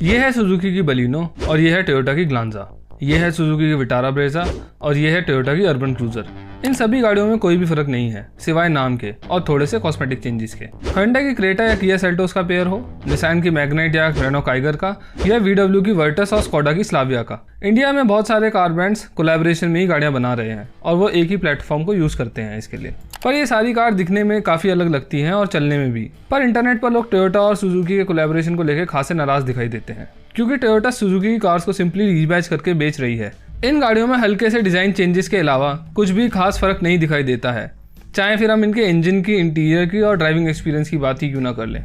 ये है सुजुकी की बलिनो और ये है टोयोटा की ग्लांजा। ये है सुजुकी की विटारा ब्रेजा और ये है टोयोटा की अर्बन क्रूजर। इन सभी गाड़ियों में कोई भी फर्क नहीं है सिवाय नाम के और थोड़े से कॉस्मेटिक चेंजेस के। होंडा की क्रेटा या किया सेल्टोस का पेयर हो, निसान की मैग्नाइट या रेनो काइगर का, या VW की वर्टस और स्कोडा की स्लाविया का। इंडिया में बहुत सारे कार ब्रांड्स कोलैबोरेशन में ही गाड़ियां बना रहे हैं और वो एक ही प्लेटफॉर्म को यूज करते हैं इसके लिए। पर ये सारी कार दिखने में काफी अलग लगती हैं और चलने में भी। पर इंटरनेट पर लोग टोयोटा और सुजुकी के कोलैबोरेशन को लेकर खासे नाराज दिखाई देते हैं क्योंकि टोयोटा सुजुकी की कार्स को सिंपली रीबैच करके बेच रही है। इन गाड़ियों में हल्के से डिज़ाइन चेंजेस के अलावा कुछ भी खास फर्क नहीं दिखाई देता है, चाहे फिर हम इनके इंजन की, इंटीरियर की और ड्राइविंग एक्सपीरियंस की बात ही क्यों ना कर लें।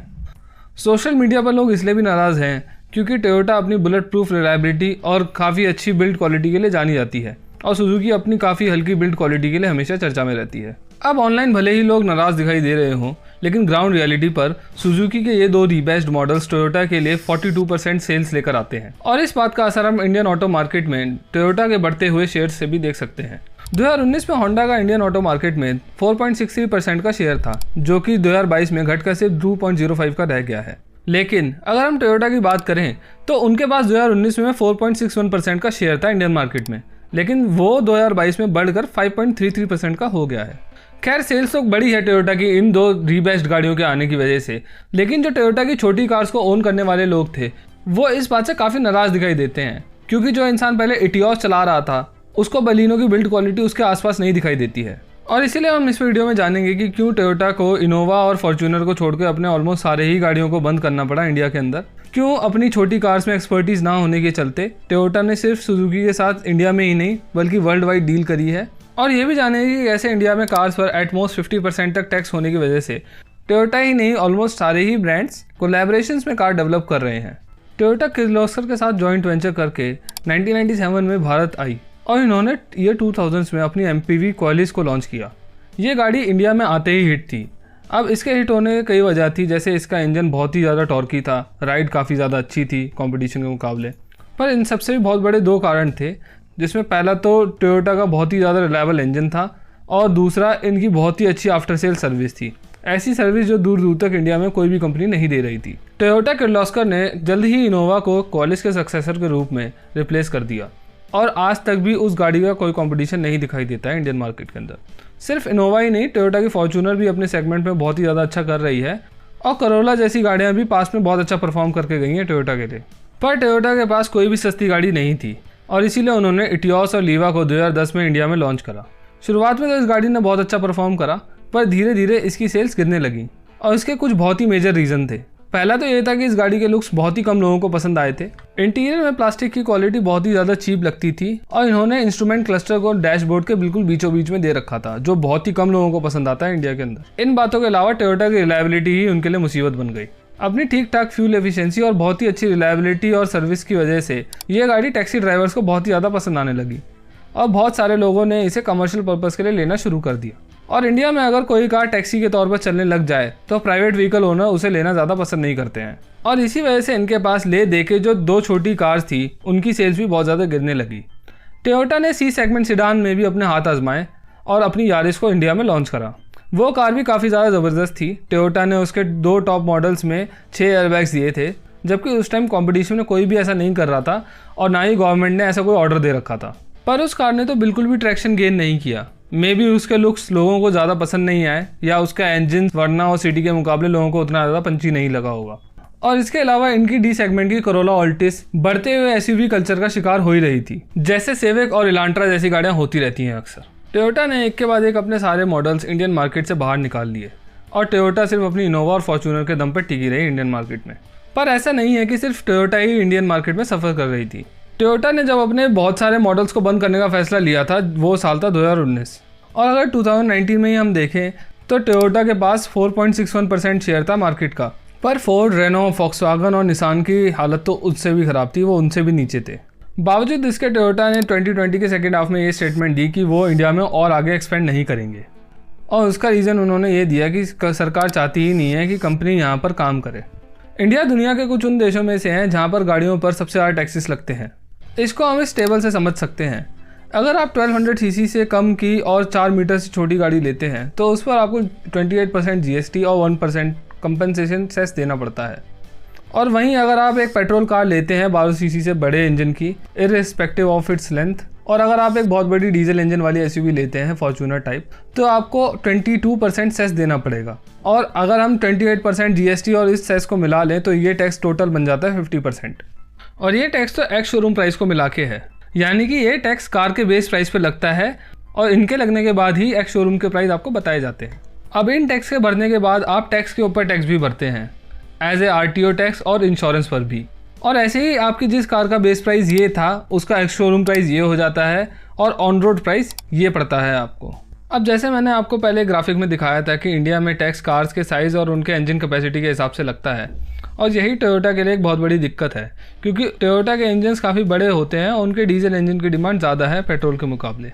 सोशल मीडिया पर लोग इसलिए भी नाराज़ हैं क्योंकि टोयोटा अपनी बुलेट प्रूफ रिलायबिलिटी और काफ़ी अच्छी बिल्ड क्वालिटी के लिए जानी जाती है और सुजुकी अपनी काफ़ी हल्की बिल्ड क्वालिटी के लिए हमेशा चर्चा में रहती है। अब ऑनलाइन भले ही लोग नाराज़ दिखाई दे रहे हों, लेकिन ग्राउंड रियलिटी पर सुजुकी के ये दो रीबैच्ड मॉडल्स टोयोटा के लिए 42% सेल्स लेकर आते हैं और इस बात का असर हम इंडियन ऑटो मार्केट में टोयोटा के बढ़ते हुए शेयर से भी देख सकते हैं। 2019 में होंडा का इंडियन ऑटो मार्केट में 4.63% का शेयर था, जो कि 2022 में घटकर सिर्फ 2.05 का रह गया है। लेकिन अगर हम टोयोटा की बात करें तो उनके पास 2019 में 4.61% का शेयर था इंडियन मार्केट में, लेकिन वो 2022 में बढ़कर 5.33% का हो गया है। खैर, सेल्स तो बड़ी है टोयोटा की इन दो रीबैच्ड गाड़ियों के आने की वजह से, लेकिन जो टोयोटा की छोटी कार्स को ओन करने वाले लोग थे वो इस बात से काफ़ी नाराज़ दिखाई देते हैं क्योंकि जो इंसान पहले इटियोस चला रहा था उसको बलिनो की बिल्ड क्वालिटी उसके आसपास नहीं दिखाई देती है। और इसीलिए हम इस वीडियो में जानेंगे कि क्यों टोयोटा को इनोवा और फॉर्च्यूनर को छोड़कर अपने ऑलमोस्ट सारे ही गाड़ियों को बंद करना पड़ा इंडिया के अंदर। क्यों अपनी छोटी कार्स में एक्सपर्टीज ना होने के चलते टोयोटा ने सिर्फ सुजुकी के साथ इंडिया में ही नहीं बल्कि वर्ल्ड वाइड डील करी है। और ये भी जानेंगे कि कैसे इंडिया में कार्स पर एटमोस्ट 50% तक टैक्स होने की वजह से टोयोटा ही नहीं ऑलमोस्ट सारे ही ब्रांड्स कोलैबोरेशंस में कार डेवलप कर रहे हैं। टोयोटा किर्लोस्कर के साथ जॉइंट वेंचर करके 1997 में भारत आई और इन्होंने ईयर 2000 में अपनी MPV क्वालिस को लॉन्च किया। ये गाड़ी इंडिया में आते ही हिट थी। अब इसके हिट होने की कई वजह थी, जैसे इसका इंजन बहुत ही ज़्यादा टॉर्की था, राइड काफ़ी ज़्यादा अच्छी थी कंपटीशन के मुकाबले। पर इन सबसे भी बहुत बड़े दो कारण थे, जिसमें पहला तो टोयोटा का बहुत ही ज़्यादा रिलायबल इंजन था और दूसरा इनकी बहुत ही अच्छी आफ्टर सेल सर्विस थी। ऐसी सर्विस जो दूर दूर तक इंडिया में कोई भी कंपनी नहीं दे रही थी। टोयोटा किर्लोस्कर ने जल्द ही इनोवा को क्वालिस के सक्सेसर के रूप में रिप्लेस कर दिया और आज तक भी उस गाड़ी का कोई कंपटीशन नहीं दिखाई देता है इंडियन मार्केट के अंदर। सिर्फ इनोवा ही नहीं, टोयोटा की फॉर्च्यूनर भी अपने सेगमेंट में बहुत ही ज़्यादा अच्छा कर रही है और करोला जैसी गाड़ियाँ भी पास में बहुत अच्छा परफॉर्म करके गई हैं टोयोटा के लिए। पर टोयोटा के पास कोई भी सस्ती गाड़ी नहीं थी और इसीलिए उन्होंने इटियोस और लीवा को 2010 में इंडिया में लॉन्च करा। शुरुआत में तो इस गाड़ी ने बहुत अच्छा परफॉर्म करा, पर धीरे धीरे इसकी सेल्स गिरने लगी और इसके कुछ बहुत ही मेजर रीज़न थे। पहला तो ये था कि इस गाड़ी के लुक्स बहुत ही कम लोगों को पसंद आए थे। इंटीरियर में प्लास्टिक की क्वालिटी बहुत ही ज़्यादा चीप लगती थी और इन्होंने इंस्ट्रूमेंट क्लस्टर को डैशबोर्ड के बिल्कुल बीचों बीच में दे रखा था, जो बहुत ही कम लोगों को पसंद आता है इंडिया के अंदर। इन बातों के अलावा टोयोटा की रिलायबिलिटी ही उनके लिए मुसीबत बन गई। अपनी ठीक ठाक फ्यूल एफिशिएंसी और बहुत ही अच्छी रिलायबिलिटी और सर्विस की वजह से ये गाड़ी टैक्सी ड्राइवर्स को बहुत ही ज़्यादा पसंद आने लगी और बहुत सारे लोगों ने इसे कमर्शियल पर्पज़ के लिए लेना शुरू कर दिया। और इंडिया में अगर कोई कार टैक्सी के तौर पर चलने लग जाए तो प्राइवेट व्हीकल ओनर उसे लेना ज़्यादा पसंद नहीं करते हैं और इसी वजह से इनके पास ले दे के जो दो छोटी कार्स थी उनकी सेल्स भी बहुत ज़्यादा गिरने लगी। टोयोटा ने C सेगमेंट सिडान में भी अपने हाथ आजमाए और अपनी यारिस को इंडिया में लॉन्च करा। वो कार भी काफ़ी ज़्यादा ज़बरदस्त थी। टोयोटा ने उसके दो टॉप मॉडल्स में 6 एयरबैग्स दिए थे, जबकि उस टाइम कंपटीशन में कोई भी ऐसा नहीं कर रहा था और ना ही गवर्नमेंट ने ऐसा कोई ऑर्डर दे रखा था। पर उस कार ने तो बिल्कुल भी ट्रैक्शन गेन नहीं किया। मे बी उसके लुक्स लोगों को ज़्यादा पसंद नहीं आए या उसका इंजन वर्ना और सिटी के मुकाबले लोगों को उतना ज़्यादा पंची नहीं लगा होगा। और इसके अलावा इनकी D सेगमेंट की करोला ऑल्टिस बढ़ते हुए SUV कल्चर का शिकार हो ही रही थी, जैसे सेविक और इलांट्रा जैसी गाड़ियाँ होती रहती हैं अक्सर। टोयोटा ने एक के बाद एक अपने सारे मॉडल्स इंडियन मार्केट से बाहर निकाल लिए और टोयोटा सिर्फ अपनी इनोवा और फॉर्च्यूनर के दम पर टिकी रही इंडियन मार्केट में। पर ऐसा नहीं है कि सिर्फ टोयोटा ही इंडियन मार्केट में सफ़र कर रही थी। टोयोटा ने जब अपने बहुत सारे मॉडल्स को बंद करने का फैसला लिया था वो साल था 2019 और अगर 2019 में ही हम देखें तो टोयोटा के पास 4.61% शेयर था मार्केट का। पर फोर्ड, रेनो, फॉक्सवैगन और निसान की हालत तो उससे भी ख़राब थी, वो उनसे भी नीचे थे। बावजूद इसके टोयोटा ने 2020 के सेकेंड हाफ में ये स्टेटमेंट दी कि वो इंडिया में और आगे एक्सपेंड नहीं करेंगे और उसका रीज़न उन्होंने ये दिया कि सरकार चाहती ही नहीं है कि कंपनी यहाँ पर काम करे। इंडिया दुनिया के कुछ उन देशों में से है जहाँ पर गाड़ियों पर सबसे ज़्यादा टैक्सेस लगते हैं। इसको हम इस टेबल से समझ सकते हैं। अगर आप 1200 सीसी से कम की और 4 मीटर से छोटी गाड़ी लेते हैं तो उस पर आपको 28% GST और 1% कंपनसेशन सेस देना पड़ता है और वहीं अगर आप एक पेट्रोल कार लेते हैं 12 सीसी से बड़े इंजन की, इररिस्पेक्टिव ऑफ इट्स लेंथ, और अगर आप एक बहुत बड़ी डीजल इंजन वाली एसयूवी लेते हैं फॉर्च्यूनर टाइप, तो आपको 22% सेस देना पड़ेगा। और अगर हम 28% जीएसटी और इस सेस को मिला लें तो ये टैक्स टोटल बन जाता है 50%। और ये टैक्स तो एक्स शोरूम प्राइस को मिला के है, यानी कि ये टैक्स कार के बेस प्राइस पे लगता है और इनके लगने के बाद ही एक्स शोरूम के प्राइस आपको बताए जाते हैं। अब इन टैक्स के भरने के बाद आप टैक्स के ऊपर टैक्स भी भरते हैं एज ए आरटीओ टैक्स और इंश्योरेंस पर भी। और ऐसे ही आपकी जिस कार का बेस प्राइस ये था उसका एक्स शोरूम प्राइस ये हो जाता है और ऑन रोड प्राइस ये पड़ता है आपको। अब जैसे मैंने आपको पहले ग्राफिक में दिखाया था कि इंडिया में टैक्स कार्स के साइज़ और उनके इंजन कैपेसिटी के हिसाब से लगता है, और यही टोयोटा के लिए एक बहुत बड़ी दिक्कत है क्योंकि टोयोटा के इंजन्स काफ़ी बड़े होते हैं और उनके डीजल इंजन की डिमांड ज़्यादा है पेट्रोल के मुकाबले।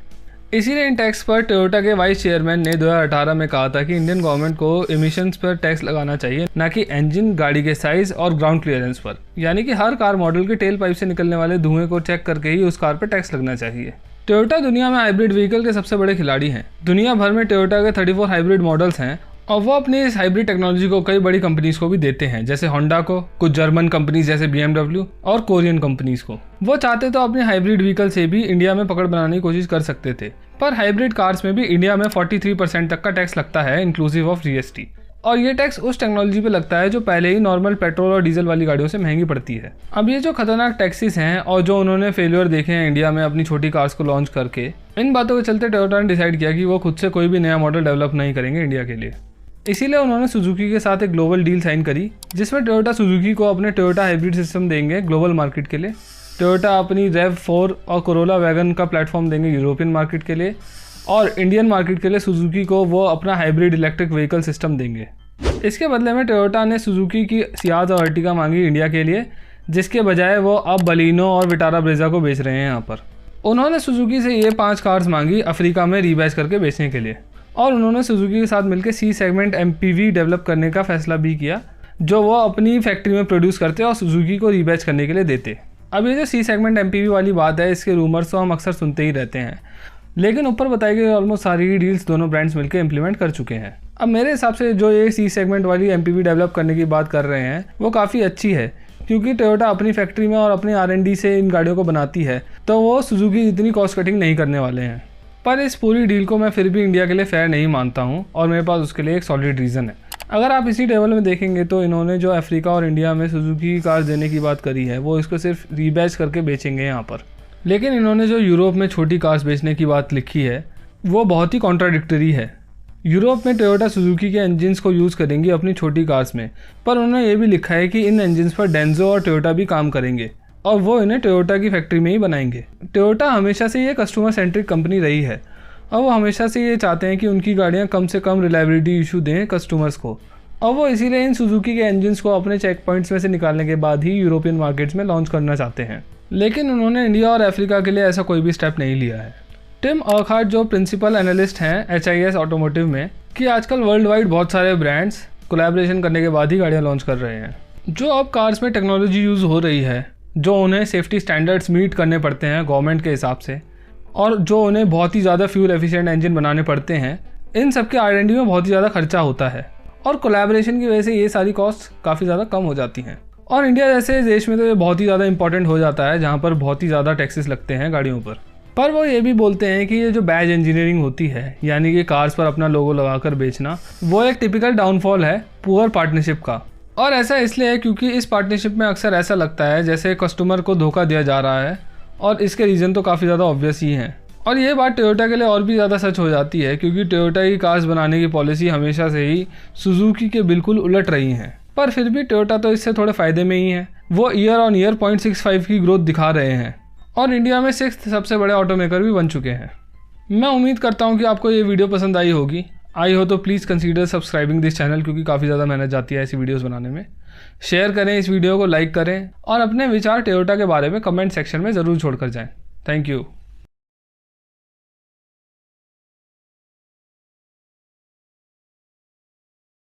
इसीलिए इन टैक्स पर टोयोटा के वाइस चेयरमैन ने 2018 में कहा था कि इंडियन गवर्नमेंट को एमिशंस पर टैक्स लगाना चाहिए, ना कि इंजन, गाड़ी के साइज और ग्राउंड क्लियरेंस पर। यानी कि हर कार मॉडल के टेल पाइप से निकलने वाले धुएं को चेक करके ही उस कार पर टैक्स लगना चाहिए। टोयोटा दुनिया में हाइब्रिड व्हीकल के सबसे बड़े खिलाड़ी हैं। दुनिया भर में टोयोटा के 34 हाइब्रिड मॉडल्स हैं और वो अपनी इस हाइब्रिड टेक्नोलॉजी को कई बड़ी कंपनीज को भी देते हैं, जैसे होंडा को, कुछ जर्मन कंपनीज जैसे BMW और कोरियन कंपनीज को। वो चाहते तो अपने हाइब्रिड व्हीकल से भी इंडिया में पकड़ बनाने की कोशिश कर सकते थे, पर हाइब्रिड कार्स में भी इंडिया में 43% तक का टैक्स लगता है इंक्लूसिव ऑफ जीएसटी। और ये टैक्स उस टेक्नोलॉजी पे लगता है जो पहले ही नॉर्मल पेट्रोल और डीजल वाली गाड़ियों से महंगी पड़ती है। अब ये जो खतरनाक टैक्सेस हैं और जो उन्होंने फेलियर देखे हैं इंडिया में अपनी छोटी कार्स को लॉन्च करके, इन बातों के चलते टोयोटा ने डिसाइड किया कि वो खुद से कोई भी नया मॉडल डेवलप नहीं करेंगे इंडिया के लिए। इसीलिए उन्होंने सुजुकी के साथ एक ग्लोबल डील साइन करी जिसमें टोयोटा सुजुकी को अपने टोयोटा हाइब्रिड सिस्टम देंगे ग्लोबल मार्केट के लिए, टोयोटा अपनी RAV4 और कोरोला वैगन का प्लेटफॉर्म देंगे यूरोपियन मार्केट के लिए, और इंडियन मार्केट के लिए सुजुकी को वो अपना हाइब्रिड इलेक्ट्रिक व्हीकल सिस्टम देंगे। इसके बदले में टोयोटा ने सुजुकी की सियाज और अर्टिगा मांगी इंडिया के लिए, जिसके बजाय वो अब बलिनो और विटारा ब्रेजा को बेच रहे हैं यहाँ पर। उन्होंने सुजुकी से ये 5 कार्स मांगी अफ्रीका में रीबैच करके बेचने के लिए, और उन्होंने सुजुकी के साथ मिलकर C सेगमेंट MPV डेवलप करने का फैसला भी किया, जो वो अपनी फैक्ट्री में प्रोड्यूस करते और सुजुकी को रीबैच करने के लिए देते। अब ये जो C सेगमेंट MPV वाली बात है, इसके रूमर्स तो हम अक्सर सुनते ही रहते हैं, लेकिन ऊपर बताई गई ऑलमोस्ट सारी डील्स दोनों ब्रांड्स मिलकर इंप्लीमेंट कर चुके हैं। अब मेरे हिसाब से जो ये C सेगमेंट वाली MPV डेवलप करने की बात कर रहे हैं वो काफ़ी अच्छी है, क्योंकि टोयोटा अपनी फैक्ट्री में और अपनी R&D से इन गाड़ियों को बनाती है, तो वो सुजुकी जितनी कॉस्ट कटिंग नहीं करने वाले हैं। पर इस पूरी डील को मैं फिर भी इंडिया के लिए फेयर नहीं मानता हूँ, और मेरे पास उसके लिए एक सॉलिड रीज़न है। अगर आप इसी टेबल में देखेंगे तो इन्होंने जो अफ्रीका और इंडिया में सुजुकी की कार देने की बात करी है वो इसको सिर्फ रीबैच करके बेचेंगे यहाँ पर, लेकिन इन्होंने जो यूरोप में छोटी कार्स बेचने की बात लिखी है वो बहुत ही कॉन्ट्राडिक्टरी है। यूरोप में टोयोटा सुजुकी के इंजन्स को यूज़ करेंगी अपनी छोटी कार्स में, पर उन्होंने ये भी लिखा है कि इन इंजन्स पर डेंजो और टोयोटा भी काम करेंगे और वो इन्हें टोयोटा की फैक्ट्री में ही बनाएंगे। टोयोटा हमेशा से ये कस्टमर सेंट्रिक कंपनी रही है और वो हमेशा से ये चाहते हैं कि उनकी गाड़ियाँ कम से कम रिलायबिलिटी इशू दें कस्टमर्स को, और वो इसीलिए इन सुजुकी के इंजन्स को अपने चेक पॉइंट्स में से निकालने के बाद ही यूरोपियन मार्केट्स में लॉन्च करना चाहते हैं। लेकिन उन्होंने इंडिया और अफ्रीका के लिए ऐसा कोई भी स्टेप नहीं लिया है। टिम अर्कहार्ट जो प्रिंसिपल एनालिस्ट हैं HIS ऑटोमोटिव में, कि आजकल वर्ल्ड वाइड बहुत सारे ब्रांड्स कोलैबोरेशन करने के बाद ही गाड़ियाँ लॉन्च कर रहे हैं। जो अब कार्स में टेक्नोलॉजी यूज़ हो रही है, जो उन्हें सेफ्टी स्टैंडर्ड्स मीट करने पड़ते हैं गवर्नमेंट के हिसाब से, और जो उन्हें बहुत ही ज़्यादा फ्यूल एफिशिएंट इंजन बनाने पड़ते हैं, इन सब के R&D में बहुत ही ज़्यादा खर्चा होता है, और कोलैबोरेशन की वजह से ये सारी कॉस्ट काफ़ी ज़्यादा कम हो जाती हैं। और इंडिया जैसे देश में तो ये बहुत ही ज़्यादा इंपॉर्टेंट हो जाता है, जहाँ पर बहुत ही ज़्यादा टैक्सेस लगते हैं गाड़ियों पर वो ये भी बोलते हैं कि ये जो बैज इंजीनियरिंग होती है, यानी कि कार्स पर अपना लोगो लगाकर बेचना, वो एक टिपिकल डाउनफॉल है पुअर पार्टनरशिप का। और ऐसा इसलिए है क्योंकि इस पार्टनरशिप में अक्सर ऐसा लगता है जैसे कस्टमर को धोखा दिया जा रहा है, और इसके रीज़न तो काफ़ी ज़्यादा ऑब्वियस ही हैं। और ये बात टोयोटा के लिए और भी ज़्यादा सच हो जाती है, क्योंकि टोयोटा की कार्स बनाने की पॉलिसी हमेशा से ही सुजुकी के बिल्कुल उलट रही हैं। पर फिर भी टोयोटा तो इससे थोड़े फ़ायदे में ही है। वो ईयर ऑन ईयर 0.65 की ग्रोथ दिखा रहे हैं और इंडिया में 6th सबसे बड़े ऑटोमेकर भी बन चुके हैं। मैं उम्मीद करता हूँ कि आपको ये वीडियो पसंद आई होगी। आई हो तो please consider subscribing this channel, क्योंकि काफ़ी ज़्यादा मेहनत जाती है ऐसी वीडियोस बनाने में। शेयर करें इस वीडियो को, लाइक करें और अपने विचार टोयोटा के बारे में कमेंट सेक्शन में ज़रूर छोड़कर जाएं। Thank you.